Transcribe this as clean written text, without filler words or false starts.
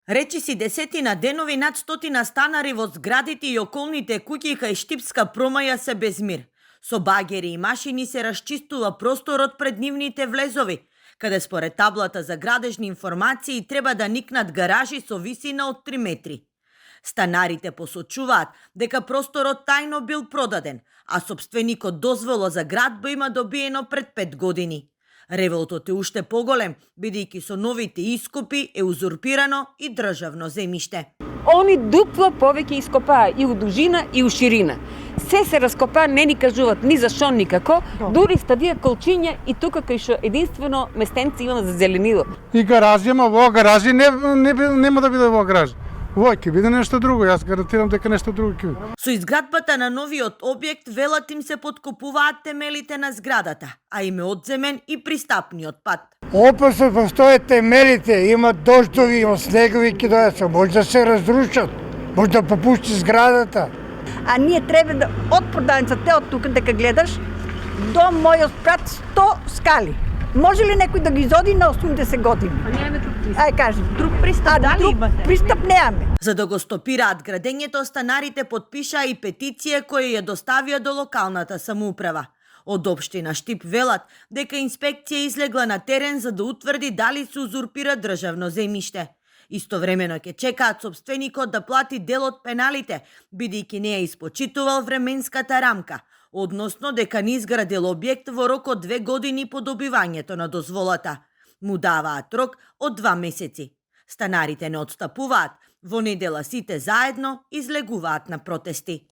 Речиси десетина денови над 100 станари во зградите и околните куќи кај Штипска промаја се без мир. Со багери и машини се расчистува просторот пред нивните влезови, каде според таблата за градежни информации треба да никнат гаражи со висина од 3 метри. Станарите посочуваат дека просторот тајно бил продаден, а собственикот дозвола за градба има добиено пред 5 години. Револтот е уште поголем, бидејќи со новите искупи е узурпирано и државно земјиште. Они дупло повеќе ископаа и у дужина и у ширина. Се раскопаа, не ни кажуваат ни за шо никако, дури ставија колчиња и тука кај шо единствено местенци има за зеленило. И гаражи, ама во гаражи нема да биде во гаражи. Во ќе биде нешто друго, јас гарантирам дека нешто друго ќе биде. Со изградбата на новиот објект велат им се подкопуваат темелите на зградата, а им е одземен и пристапниот пат. Опасно постојат темелите, има дождови, има снегови ќе дојдат, може да се разрушат, може да попусти зградата. А ние треба да од продавницата од тука дека гледаш до мојот спрат 100 скали. Може ли некој да ги изоди на 80 години? А немаме тук пристап. Ај кажи. Друг пристап дали имате? Пристап немаме. За да го стопираат градењето, станарите потпишаа и петиција која ја доставија до локалната самоуправа. Од општина Штип велат дека инспекција излегла на терен за да утврди дали се узурпира државно земјиште. Истовремено ќе чекаат собственикот да плати дел од пеналите, бидејќи не ја испочитувал временската рамка, односно дека не изградил објект во рок од 2 години по добивањето на дозволата. Му даваат рок од 2 месеци. Станарите не отстапуваат, во недела сите заедно излегуваат на протести.